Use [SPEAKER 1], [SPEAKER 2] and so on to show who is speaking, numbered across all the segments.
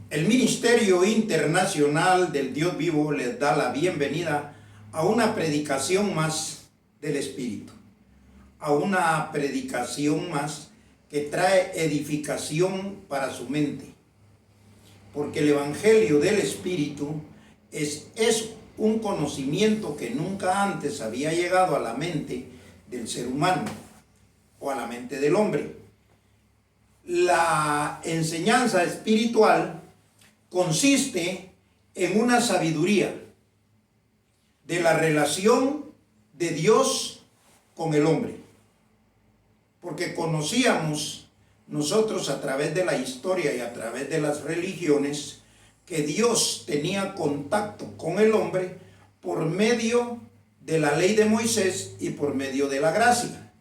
[SPEAKER 1] El Ministerio Internacional del Dios Vivo les da la bienvenida a una predicación más del Espíritu, a una predicación más que trae edificación para su mente, porque el Evangelio del Espíritu es eso, un conocimiento que nunca antes había llegado a la mente del ser humano o a la mente del hombre. La enseñanza espiritual consiste en una sabiduría de la relación de Dios con el hombre. Porque conocíamos nosotros a través de la historia y a través de las religiones que Dios tenía contacto con el hombre por medio de la ley de Moisés y por medio de la gracia.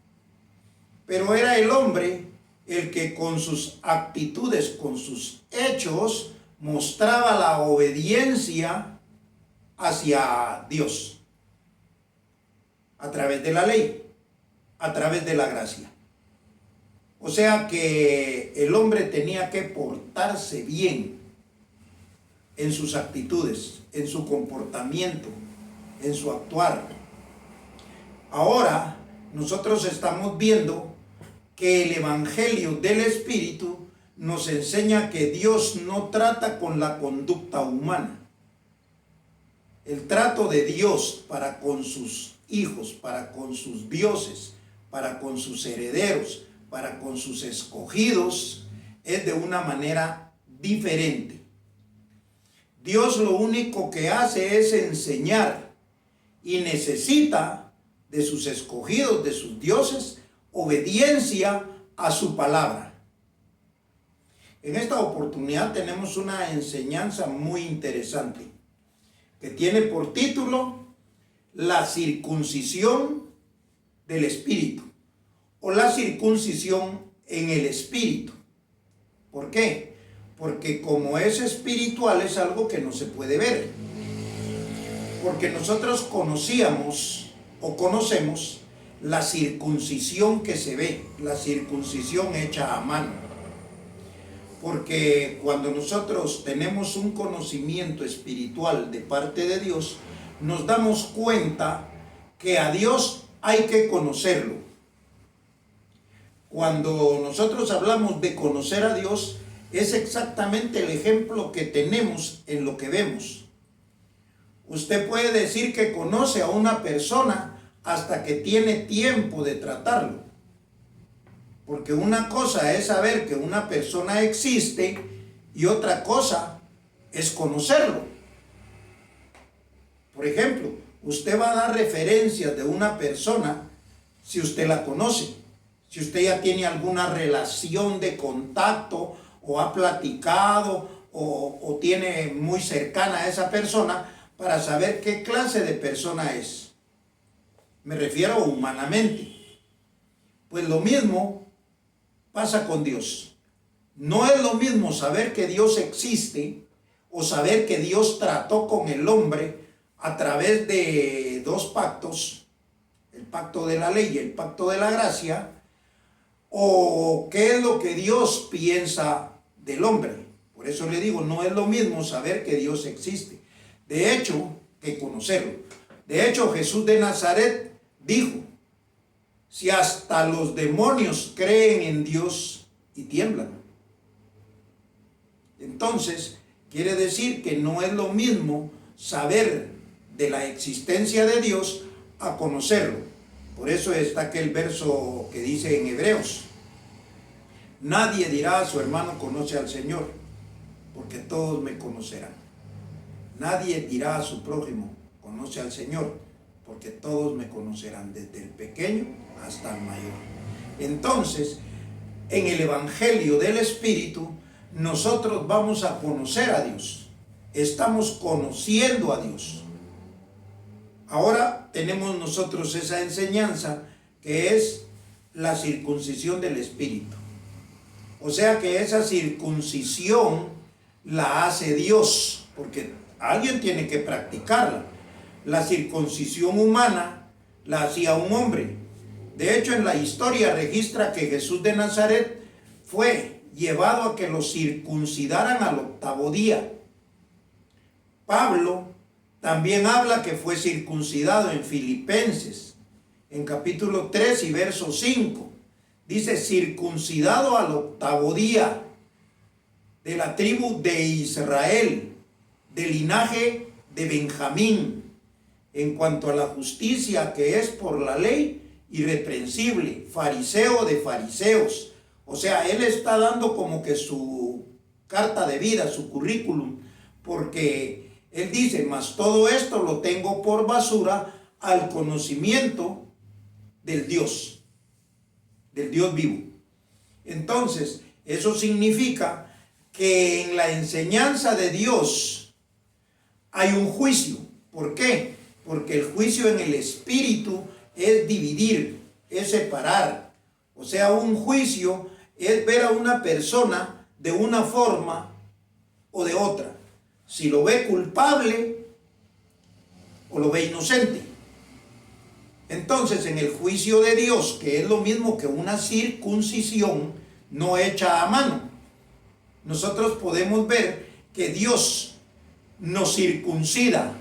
[SPEAKER 1] Pero era el hombre el que con sus actitudes, con sus hechos, mostraba la obediencia hacia Dios a través de la ley, a través de la gracia. O sea que el hombre tenía que portarse bien en sus actitudes, en su comportamiento, en su actuar. Ahora nosotros estamos viendo que el Evangelio del Espíritu nos enseña que Dios no trata con la conducta humana. El trato de Dios para con sus hijos, para con sus dioses, para con sus herederos, para con sus escogidos, es de una manera diferente. Dios lo único que hace es enseñar y necesita de sus escogidos, de sus dioses, obediencia a su palabra. En esta oportunidad tenemos una enseñanza muy interesante que tiene por título la circuncisión del Espíritu o la circuncisión en el Espíritu. ¿Por qué? Porque como es espiritual es algo que no se puede ver. Porque nosotros conocíamos o conocemos la circuncisión que se ve, la circuncisión hecha a mano. Porque cuando nosotros tenemos un conocimiento espiritual de parte de Dios, nos damos cuenta que a Dios hay que conocerlo. Cuando nosotros hablamos de conocer a Dios, es exactamente el ejemplo que tenemos en lo que vemos. Usted puede decir que conoce a una persona hasta que tiene tiempo de tratarlo. Porque una cosa es saber que una persona existe y otra cosa es conocerlo. Por ejemplo, usted va a dar referencias de una persona si usted la conoce, si usted ya tiene alguna relación de contacto o ha platicado o tiene muy cercana a esa persona para saber qué clase de persona es. Me refiero humanamente. Pues lo mismo pasa con Dios. No es lo mismo saber que Dios existe o saber que Dios trató con el hombre a través de dos pactos, el pacto de la ley y el pacto de la gracia, o qué es lo que Dios piensa del hombre. Por eso le digo, no es lo mismo saber que Dios existe, de hecho, que conocerlo. De hecho, Jesús de Nazaret dijo: si hasta los demonios creen en Dios y tiemblan. Entonces, quiere decir que no es lo mismo saber de la existencia de Dios a conocerlo. Por eso está aquel verso que dice en Hebreos: nadie dirá a su hermano conoce al Señor, porque todos me conocerán. Nadie dirá a su prójimo conoce al Señor, porque todos me conocerán, desde el pequeño hasta el mayor. Entonces, en el Evangelio del Espíritu, nosotros vamos a conocer a Dios. Estamos conociendo a Dios. Ahora tenemos nosotros esa enseñanza que es la circuncisión del Espíritu. O sea que esa circuncisión la hace Dios, porque alguien tiene que practicarla. La circuncisión humana la hacía un hombre. De hecho, en la historia registra que Jesús de Nazaret fue llevado a que lo circuncidaran al 8º día. Pablo también habla que fue circuncidado en Filipenses, en capítulo 3 y verso 5. Dice, circuncidado al 8º día, de la tribu de Israel, del linaje de Benjamín, en cuanto a la justicia que es por la ley, irreprensible, fariseo de fariseos. O sea, él está dando como que su carta de vida, su currículum, porque él dice, mas todo esto lo tengo por basura al conocimiento del Dios vivo. Entonces, eso significa que en la enseñanza de Dios hay un juicio. ¿Por qué? Porque el juicio en el espíritu es dividir, es separar. O sea, un juicio es ver a una persona de una forma o de otra. Si lo ve culpable o lo ve inocente. Entonces, en el juicio de Dios, que es lo mismo que una circuncisión no hecha a mano, nosotros podemos ver que Dios nos circuncida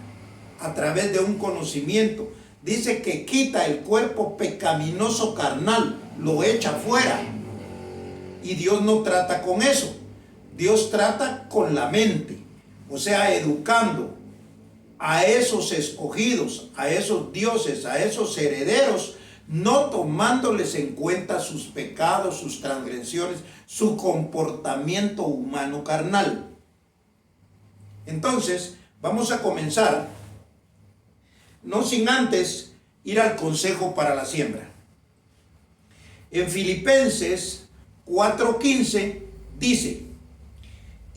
[SPEAKER 1] a través de un conocimiento. Dice que quita el cuerpo pecaminoso carnal, lo echa fuera. Y Dios no trata con eso. Dios trata con la mente. O sea, educando a esos escogidos, a esos dioses, a esos herederos, no tomándoles en cuenta sus pecados, sus transgresiones, su comportamiento humano carnal. Entonces, vamos a comenzar, no sin antes ir al consejo para la siembra. En Filipenses 4:15 dice,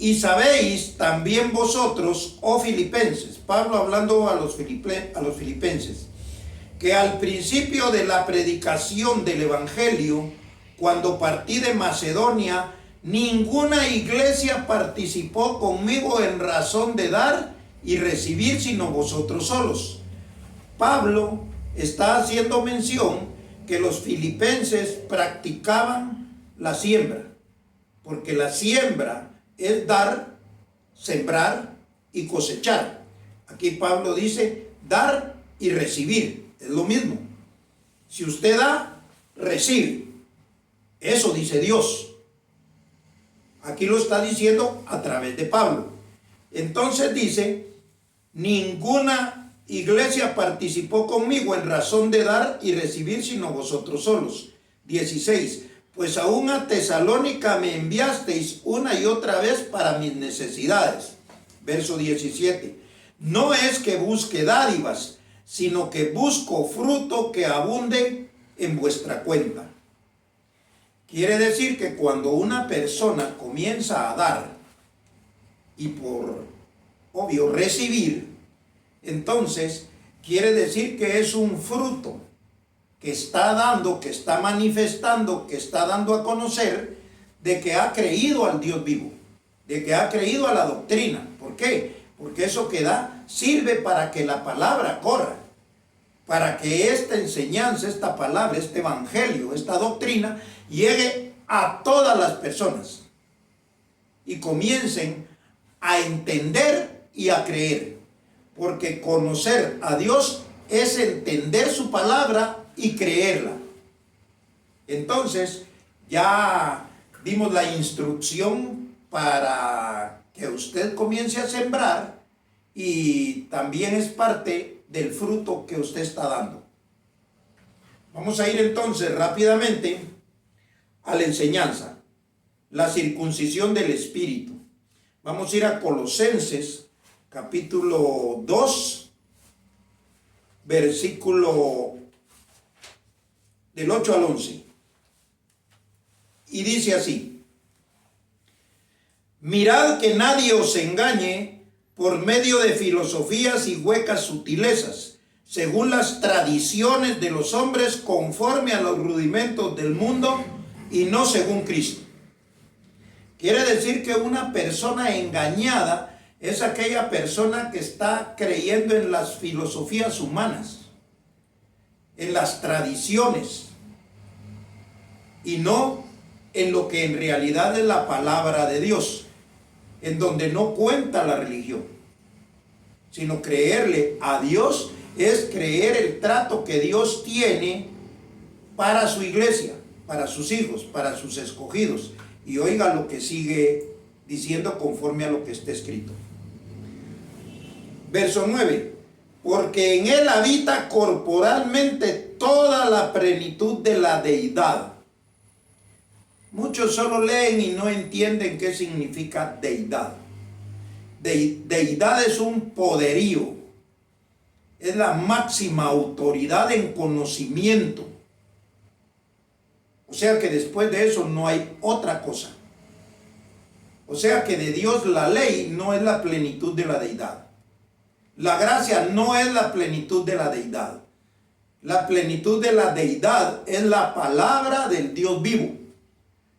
[SPEAKER 1] y sabéis también vosotros, oh filipenses, Pablo hablando a los filipenses, que al principio de la predicación del evangelio, cuando partí de Macedonia, ninguna iglesia participó conmigo en razón de dar y recibir, sino vosotros solos. Pablo está haciendo mención que los filipenses practicaban la siembra, porque la siembra es dar, sembrar y cosechar. Aquí Pablo dice dar y recibir, es lo mismo. Si usted da, recibe. Eso dice Dios. Aquí lo está diciendo a través de Pablo. Entonces dice, ninguna iglesia participó conmigo en razón de dar y recibir, sino vosotros solos. 16. Pues aún a Tesalónica me enviasteis una y otra vez para mis necesidades. Verso 17. No es que busque dádivas, sino que busco fruto que abunde en vuestra cuenta. Quiere decir que cuando una persona comienza a dar y por obvio recibir, entonces quiere decir que es un fruto que está dando, que está manifestando, que está dando a conocer de que ha creído al Dios vivo, de que ha creído a la doctrina. ¿Por qué? Porque eso que da sirve para que la palabra corra, para que esta enseñanza, esta palabra, este evangelio, esta doctrina llegue a todas las personas y comiencen a entender y a creer, porque conocer a Dios es entender su palabra y creerla. Entonces, ya dimos la instrucción para que usted comience a sembrar y también es parte del fruto que usted está dando. Vamos a ir entonces rápidamente a la enseñanza, la circuncisión del espíritu. Vamos a ir a Colosenses capítulo 2, versículo del 8 al 11. Y dice así: mirad que nadie os engañe por medio de filosofías y huecas sutilezas, según las tradiciones de los hombres, conforme a los rudimentos del mundo y no según Cristo. Quiere decir que una persona engañada es aquella persona que está creyendo en las filosofías humanas, en las tradiciones, y no en lo que en realidad es la palabra de Dios, en donde no cuenta la religión, sino creerle a Dios es creer el trato que Dios tiene para su iglesia, para sus hijos, para sus escogidos. Y oiga lo que sigue diciendo conforme a lo que está escrito. Verso 9. Porque en él habita corporalmente toda la plenitud de la deidad. Muchos solo leen y no entienden qué significa deidad. Deidad es un poderío, es la máxima autoridad en conocimiento. O sea que después de eso no hay otra cosa. O sea que de Dios la ley no es la plenitud de la deidad. La gracia no es la plenitud de la deidad. La plenitud de la deidad es la palabra del Dios vivo.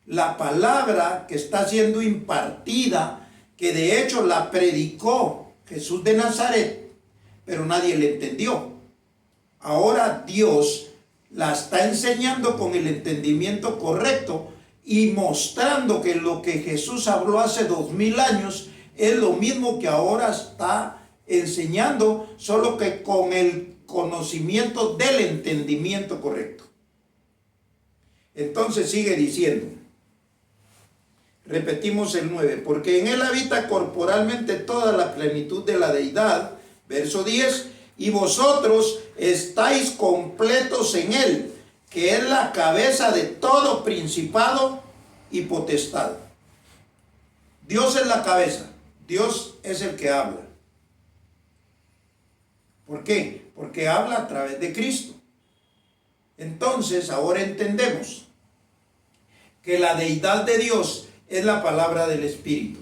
[SPEAKER 1] La palabra que está siendo impartida, que de hecho la predicó Jesús de Nazaret, pero nadie le entendió. Ahora Dios la está enseñando con el entendimiento correcto y mostrando que lo que Jesús habló hace 2000 años es lo mismo que ahora está enseñando, solo que con el conocimiento del entendimiento correcto. Entonces sigue diciendo, repetimos el 9, porque en él habita corporalmente toda la plenitud de la deidad, verso 10, y vosotros estáis completos en él, que es la cabeza de todo principado y potestad. Dios es la cabeza, Dios es el que habla. ¿Por qué? Porque habla a través de Cristo. Entonces ahora entendemos que la deidad de Dios es la palabra del Espíritu,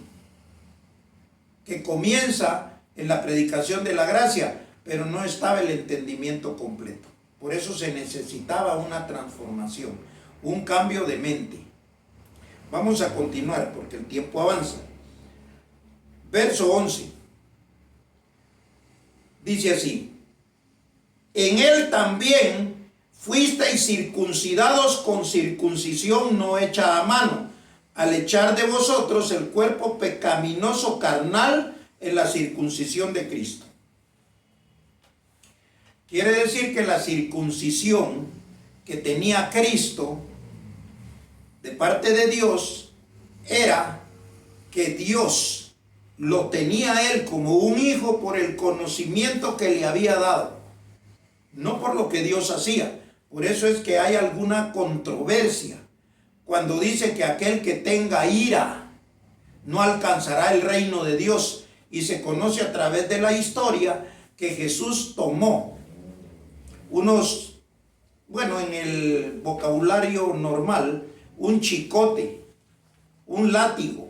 [SPEAKER 1] que comienza en la predicación de la gracia, pero no estaba el entendimiento completo. Por eso se necesitaba una transformación, un cambio de mente. Vamos a continuar porque el tiempo avanza. Verso 11. Dice así, en él también fuisteis circuncidados con circuncisión no hecha a mano, al echar de vosotros el cuerpo pecaminoso carnal en la circuncisión de Cristo. Quiere decir que la circuncisión que tenía Cristo de parte de Dios era que Dios lo tenía él como un hijo por el conocimiento que le había dado, no por lo que Dios hacía. Por eso es que hay alguna controversia cuando dice que aquel que tenga ira no alcanzará el reino de Dios, y se conoce a través de la historia que Jesús tomó en el vocabulario normal, un chicote, un látigo,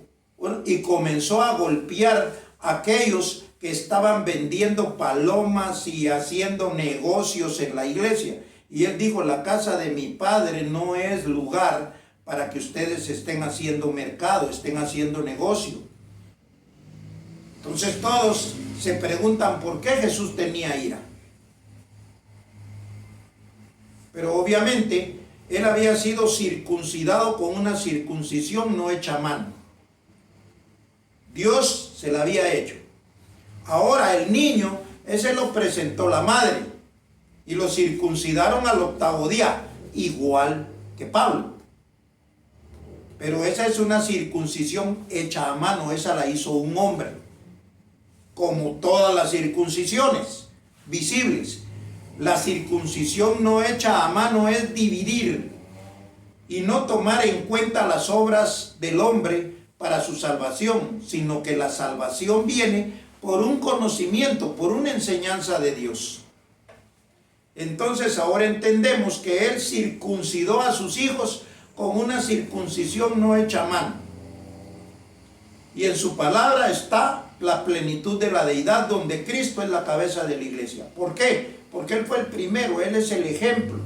[SPEAKER 1] y comenzó a golpear a aquellos que estaban vendiendo palomas y haciendo negocios en la iglesia. Y él dijo, la casa de mi padre no es lugar para que ustedes estén haciendo mercado, estén haciendo negocio. Entonces todos se preguntan por qué Jesús tenía ira. Pero obviamente él había sido circuncidado con una circuncisión no hecha a mano. Dios se la había hecho. Ahora el niño, ese lo presentó la madre y lo circuncidaron al 8º día, igual que Pablo. Pero esa es una circuncisión hecha a mano, esa la hizo un hombre, como todas las circuncisiones visibles. La circuncisión no hecha a mano es dividir y no tomar en cuenta las obras del hombre para su salvación, sino que la salvación viene por un conocimiento, por una enseñanza de Dios. Entonces ahora entendemos que él circuncidó a sus hijos con una circuncisión no hecha a mano. Y en su palabra está la plenitud de la deidad, donde Cristo es la cabeza de la iglesia. ¿Por qué? Porque él fue el primero, él es el ejemplo.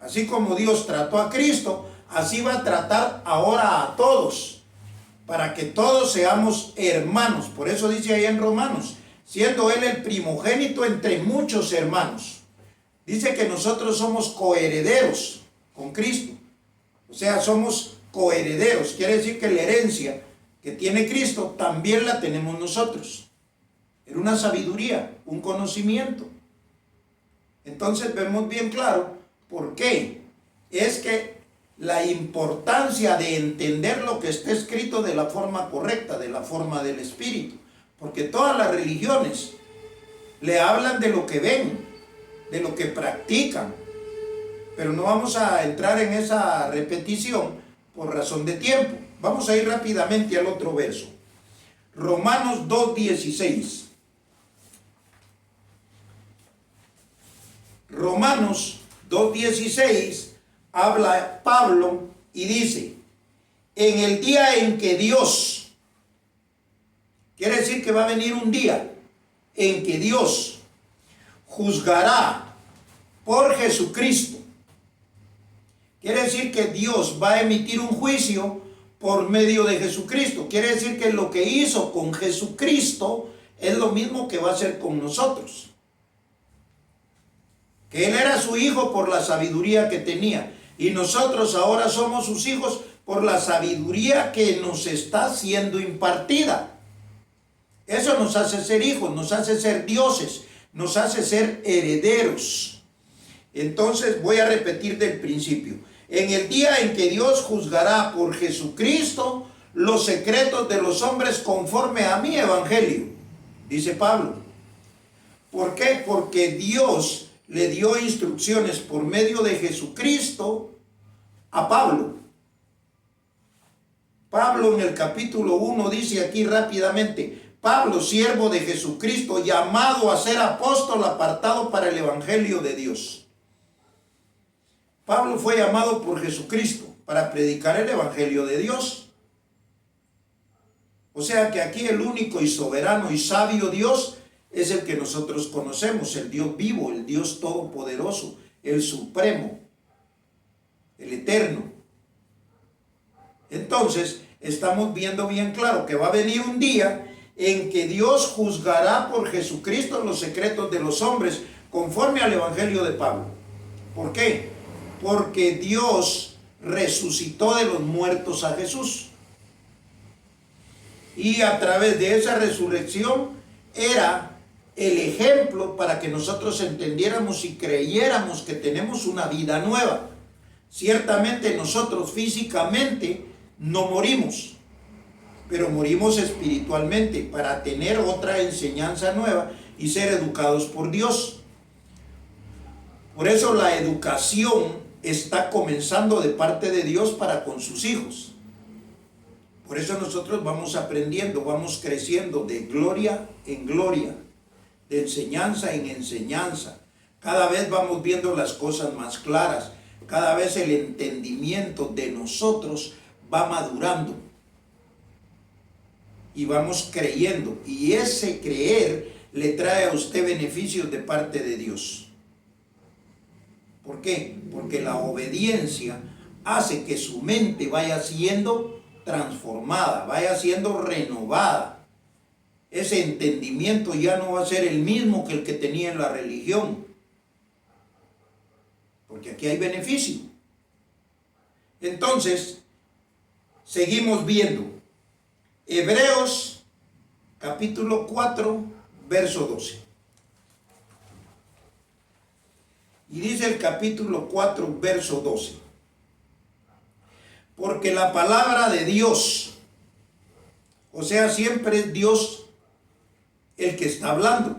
[SPEAKER 1] Así como Dios trató a Cristo, así va a tratar ahora a todos, para que todos seamos hermanos. Por eso dice ahí en Romanos, siendo él el primogénito entre muchos hermanos. Dice que nosotros somos coherederos con Cristo. O sea, somos coherederos. Quiere decir que la herencia que tiene Cristo también la tenemos nosotros. Era una sabiduría, un conocimiento. Entonces vemos bien claro por qué. Es que la importancia de entender lo que está escrito de la forma correcta, de la forma del Espíritu. Porque todas las religiones le hablan de lo que ven, de lo que practican. Pero no vamos a entrar en esa repetición por razón de tiempo. Vamos a ir rápidamente al otro verso. Romanos 2:16. Romanos 2:16 habla Pablo y dice, en el día en que Dios, quiere decir que va a venir un día en que Dios juzgará por Jesucristo. Quiere decir que Dios va a emitir un juicio por medio de Jesucristo. Quiere decir que lo que hizo con Jesucristo es lo mismo que va a hacer con nosotros. Que Él era su hijo por la sabiduría que tenía. Y nosotros ahora somos sus hijos por la sabiduría que nos está siendo impartida. Eso nos hace ser hijos, nos hace ser dioses, nos hace ser herederos. Entonces voy a repetir del principio. En el día en que Dios juzgará por Jesucristo los secretos de los hombres conforme a mi evangelio, dice Pablo. ¿Por qué? Porque Dios le dio instrucciones por medio de Jesucristo a Pablo. Pablo en el capítulo 1 dice aquí rápidamente, Pablo, siervo de Jesucristo, llamado a ser apóstol, apartado para el evangelio de Dios. Pablo fue llamado por Jesucristo para predicar el evangelio de Dios. O sea que aquí el único y soberano y sabio Dios es el que nosotros conocemos, el Dios vivo, el Dios todopoderoso, el supremo, el eterno. Entonces, estamos viendo bien claro que va a venir un día en que Dios juzgará por Jesucristo los secretos de los hombres, conforme al evangelio de Pablo. ¿Por qué? Porque Dios resucitó de los muertos a Jesús. Y a través de esa resurrección era el ejemplo para que nosotros entendiéramos y creyéramos que tenemos una vida nueva. Ciertamente nosotros físicamente no morimos, pero morimos espiritualmente para tener otra enseñanza nueva y ser educados por Dios. Por eso la educación está comenzando de parte de Dios para con sus hijos. Por eso nosotros vamos aprendiendo, vamos creciendo de gloria en gloria, de enseñanza en enseñanza. Cada vez vamos viendo las cosas más claras, cada vez el entendimiento de nosotros va madurando y vamos creyendo, y ese creer le trae a usted beneficios de parte de Dios. ¿Por qué? Porque la obediencia hace que su mente vaya siendo transformada, vaya siendo renovada. Ese entendimiento ya no va a ser el mismo que el que tenía en la religión, porque aquí hay beneficio. Entonces, seguimos viendo Hebreos capítulo 4, verso 12. Y dice el capítulo 4, verso 12. Porque la palabra de Dios, o sea, siempre es Dios el que está hablando,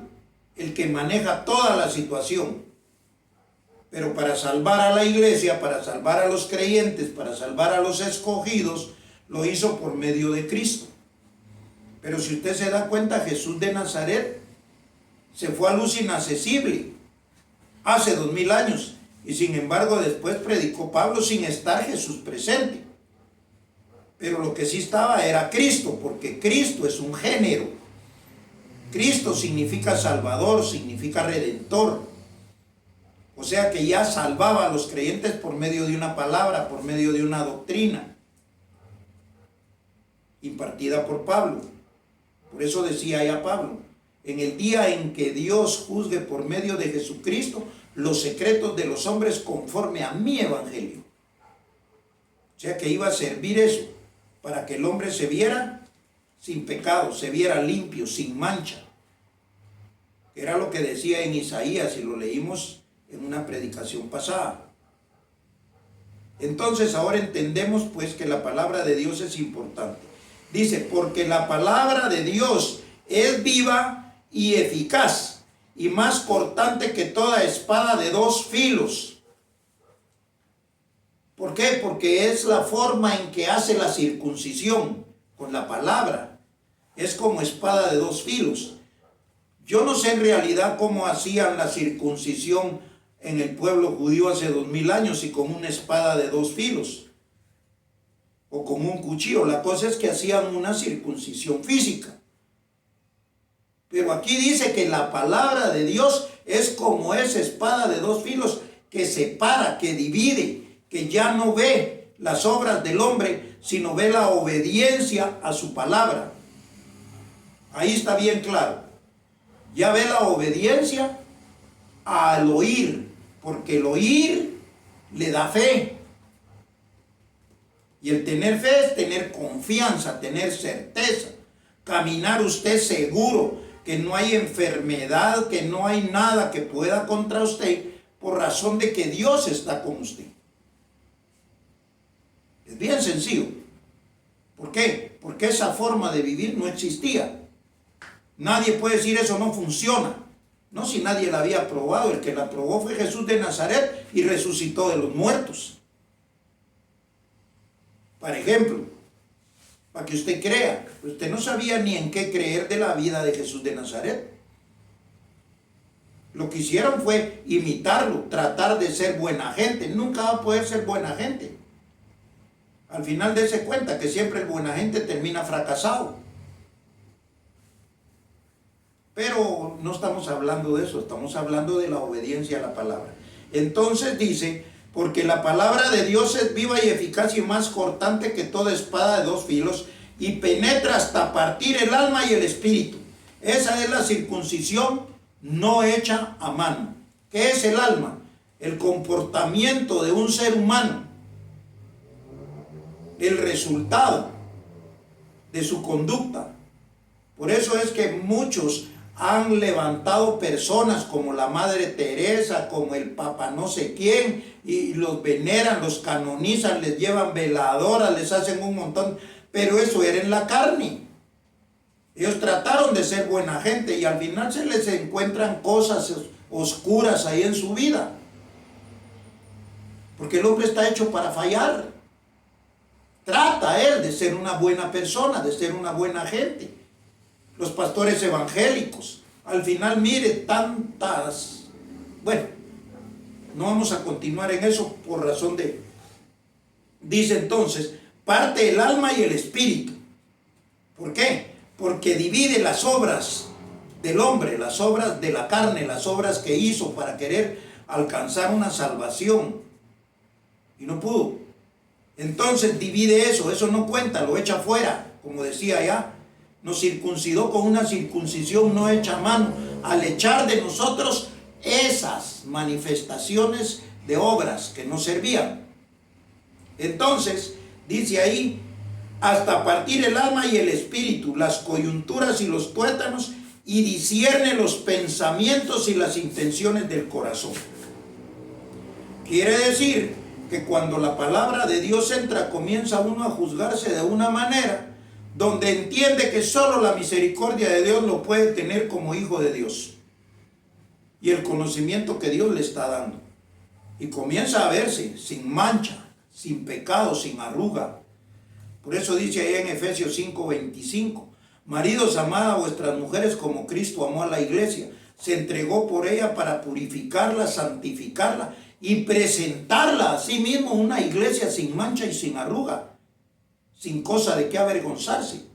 [SPEAKER 1] el que maneja toda la situación. Pero para salvar a la iglesia, para salvar a los creyentes, para salvar a los escogidos, lo hizo por medio de Cristo. Pero si usted se da cuenta, Jesús de Nazaret se fue a luz inaccesible hace 2000 años. Y sin embargo después predicó Pablo sin estar Jesús presente. Pero lo que sí estaba era Cristo, porque Cristo es un género. Cristo significa Salvador, significa Redentor. O sea que ya salvaba a los creyentes por medio de una palabra, por medio de una doctrina impartida por Pablo. Por eso decía ya Pablo, en el día en que Dios juzgue por medio de Jesucristo los secretos de los hombres conforme a mi evangelio. O sea que iba a servir eso, para que el hombre se viera sin pecado, se viera limpio, sin mancha. Era lo que decía en Isaías y lo leímos en una predicación pasada. Entonces ahora entendemos pues que la palabra de Dios es importante. Dice, porque la palabra de Dios es viva y eficaz y más cortante que toda espada de dos filos. ¿Por qué? Porque es la forma en que hace la circuncisión con la palabra. Es como espada de dos filos. Yo no sé en realidad cómo hacían la circuncisión en el pueblo judío hace 2000 años, si con una espada de dos filos o con un cuchillo. La cosa es que hacían una circuncisión física. Pero aquí dice que la palabra de Dios es como esa espada de dos filos que separa, que divide, que ya no ve las obras del hombre, sino ve la obediencia a su palabra. Ahí está bien claro. Ya ve la obediencia al oír, porque el oír le da fe. Y el tener fe es tener confianza, tener certeza, caminar usted seguro, que no hay enfermedad, que no hay nada que pueda contra usted, por razón de que Dios está con usted. Es bien sencillo. ¿Por qué? Porque esa forma de vivir no existía. Nadie puede decir eso no funciona. No, si nadie la había probado. El que la probó fue Jesús de Nazaret y resucitó de los muertos. Por ejemplo, para que usted crea, usted no sabía ni en qué creer de la vida de Jesús de Nazaret. Lo que hicieron fue imitarlo, tratar de ser buena gente. Nunca va a poder ser buena gente. Al final dése cuenta que siempre el buena gente termina fracasado. Pero no estamos hablando de eso, estamos hablando de la obediencia a la palabra. Entonces dice, porque la palabra de Dios es viva y eficaz y más cortante que toda espada de dos filos y penetra hasta partir el alma y el espíritu. Esa es la circuncisión no hecha a mano. ¿Qué es el alma? El comportamiento de un ser humano, el resultado de su conducta. Por eso es que muchos han levantado personas como la Madre Teresa, como el Papa no sé quién, y los veneran, los canonizan, les llevan veladoras, les hacen un montón, pero eso era en la carne. Ellos trataron de ser buena gente y al final se les encuentran cosas oscuras ahí en su vida. Porque el hombre está hecho para fallar. Trata él de ser una buena persona, de ser una buena gente. Los pastores evangélicos, al final mire tantas... Bueno, no vamos a continuar en eso por razón de... Dice entonces, parte el alma y el espíritu. ¿Por qué? Porque divide las obras del hombre, las obras de la carne, las obras que hizo para querer alcanzar una salvación. Y no pudo. Entonces divide eso no cuenta, lo echa fuera, como decía allá. Nos circuncidó con una circuncisión no hecha a mano, al echar de nosotros esas manifestaciones de obras que no servían. Entonces, dice ahí, hasta partir el alma y el espíritu, las coyunturas y los tuétanos, y discierne los pensamientos y las intenciones del corazón. Quiere decir que cuando la palabra de Dios entra, comienza uno a juzgarse de una manera donde entiende que solo la misericordia de Dios lo puede tener como hijo de Dios y el conocimiento que Dios le está dando, y comienza a verse sin mancha, sin pecado, sin arruga. Por eso dice ahí en Efesios 5:25, maridos, amad a vuestras mujeres como Cristo amó a la iglesia, se entregó por ella para purificarla, santificarla y presentarla a sí mismo una iglesia sin mancha y sin arruga, sin cosa de qué avergonzarse.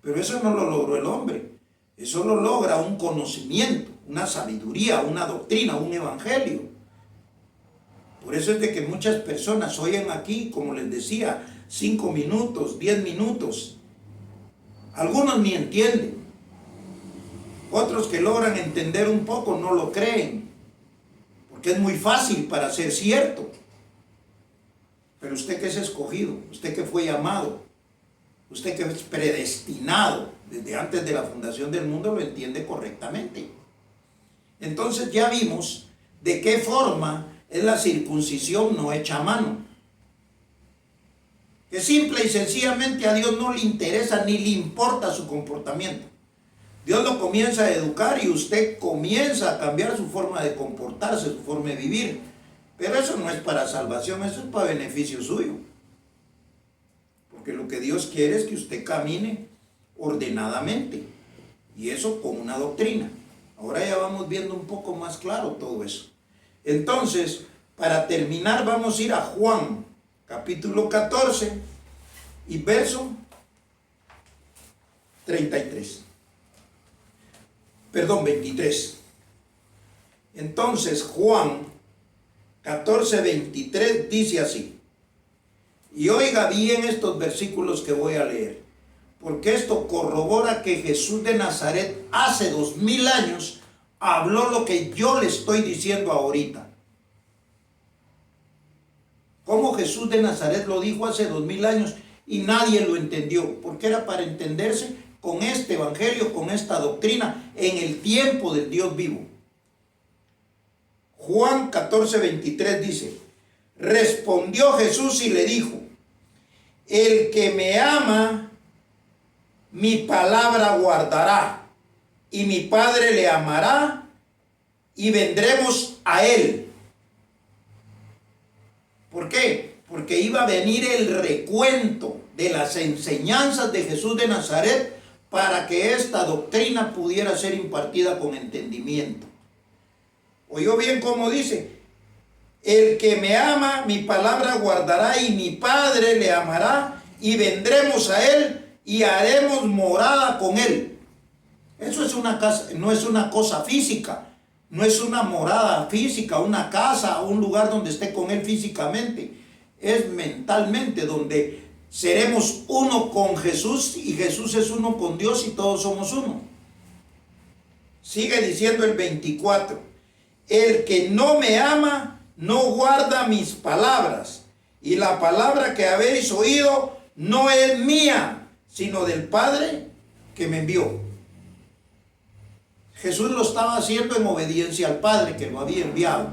[SPEAKER 1] Pero eso no lo logró el hombre. Eso lo logra un conocimiento, una sabiduría, una doctrina, un evangelio. Por eso es de que muchas personas oyen aquí, como les decía, 5 minutos, 10 minutos. Algunos ni entienden. Otros que logran entender un poco no lo creen, porque es muy fácil para ser cierto. Pero usted que es escogido, usted que fue llamado, usted que es predestinado desde antes de la fundación del mundo, lo entiende correctamente. Entonces ya vimos de qué forma es la circuncisión no hecha a mano. Que simple y sencillamente a Dios no le interesa ni le importa su comportamiento. Dios lo comienza a educar y usted comienza a cambiar su forma de comportarse, su forma de vivir. Pero eso no es para salvación, eso es para beneficio suyo. Porque lo que Dios quiere es que usted camine ordenadamente. Y eso con una doctrina. Ahora ya vamos viendo un poco más claro todo eso. Entonces, para terminar, vamos a ir a Juan, capítulo 14 y verso 23. Entonces, Juan 14:23 dice así. Y oiga bien estos versículos que voy a leer, porque esto corrobora que Jesús de Nazaret hace 2000 años habló lo que yo le estoy diciendo ahorita. Como Jesús de Nazaret lo dijo hace 2000 años y nadie lo entendió, porque era para entenderse con este evangelio, con esta doctrina, en el tiempo del Dios vivo. Juan 14:23 dice, respondió Jesús y le dijo, el que me ama, mi palabra guardará, y mi Padre le amará, y vendremos a él. ¿Por qué? Porque iba a venir el recuento de las enseñanzas de Jesús de Nazaret para que esta doctrina pudiera ser impartida con entendimiento. ¿Oyó bien cómo dice? El que me ama, mi palabra guardará, y mi Padre le amará, y vendremos a él y haremos morada con él. Eso es una casa, no es una cosa física, no es una morada física, una casa, un lugar donde esté con él físicamente. Es mentalmente, donde seremos uno con Jesús y Jesús es uno con Dios y todos somos uno. Sigue diciendo el 24. El que no me ama no guarda mis palabras, y la palabra que habéis oído no es mía, sino del Padre que me envió. Jesús lo estaba haciendo en obediencia al Padre que lo había enviado.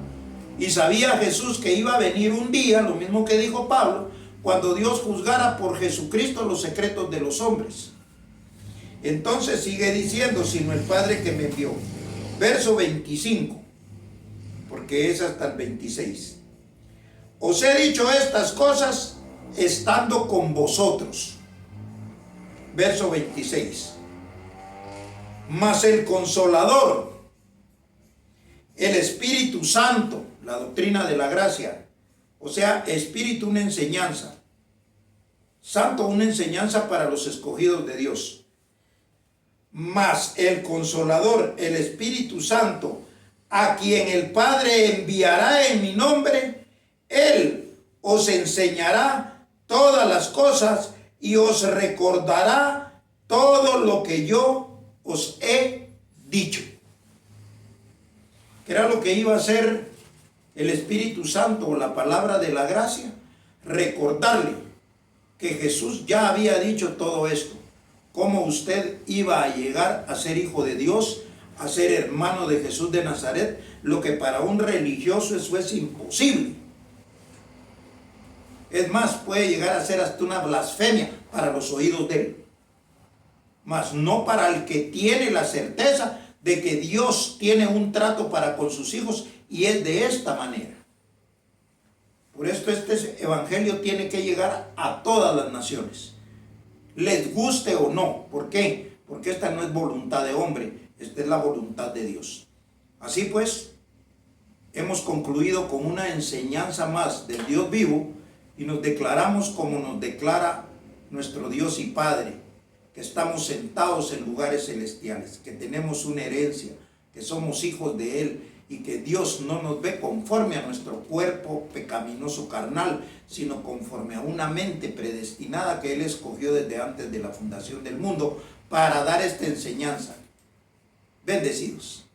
[SPEAKER 1] Y sabía Jesús que iba a venir un día, lo mismo que dijo Pablo, cuando Dios juzgara por Jesucristo los secretos de los hombres. Entonces sigue diciendo, sino el Padre que me envió. Verso 25. Porque es hasta el 26. Os he dicho estas cosas estando con vosotros. Verso 26. Mas el Consolador, el Espíritu Santo, la doctrina de la gracia, o sea, Espíritu, una enseñanza. Santo, una enseñanza para los escogidos de Dios. Mas el Consolador, el Espíritu Santo, a quien el Padre enviará en mi nombre, Él os enseñará todas las cosas y os recordará todo lo que yo os he dicho. ¿Qué era lo que iba a hacer el Espíritu Santo o la palabra de la gracia? Recordarle que Jesús ya había dicho todo esto. Cómo usted iba a llegar a ser hijo de Dios, a ser hermano de Jesús de Nazaret, lo que para un religioso eso es imposible. Es más, puede llegar a ser hasta una blasfemia para los oídos de él. Mas no para el que tiene la certeza de que Dios tiene un trato para con sus hijos y es de esta manera. Por esto este evangelio tiene que llegar a todas las naciones, les guste o no. ¿Por qué? Porque esta no es voluntad de hombre, esta es la voluntad de Dios. Así pues, hemos concluido con una enseñanza más del Dios vivo y nos declaramos como nos declara nuestro Dios y Padre, que estamos sentados en lugares celestiales, que tenemos una herencia, que somos hijos de Él y que Dios no nos ve conforme a nuestro cuerpo pecaminoso carnal, sino conforme a una mente predestinada que Él escogió desde antes de la fundación del mundo para dar esta enseñanza. Bendecidos.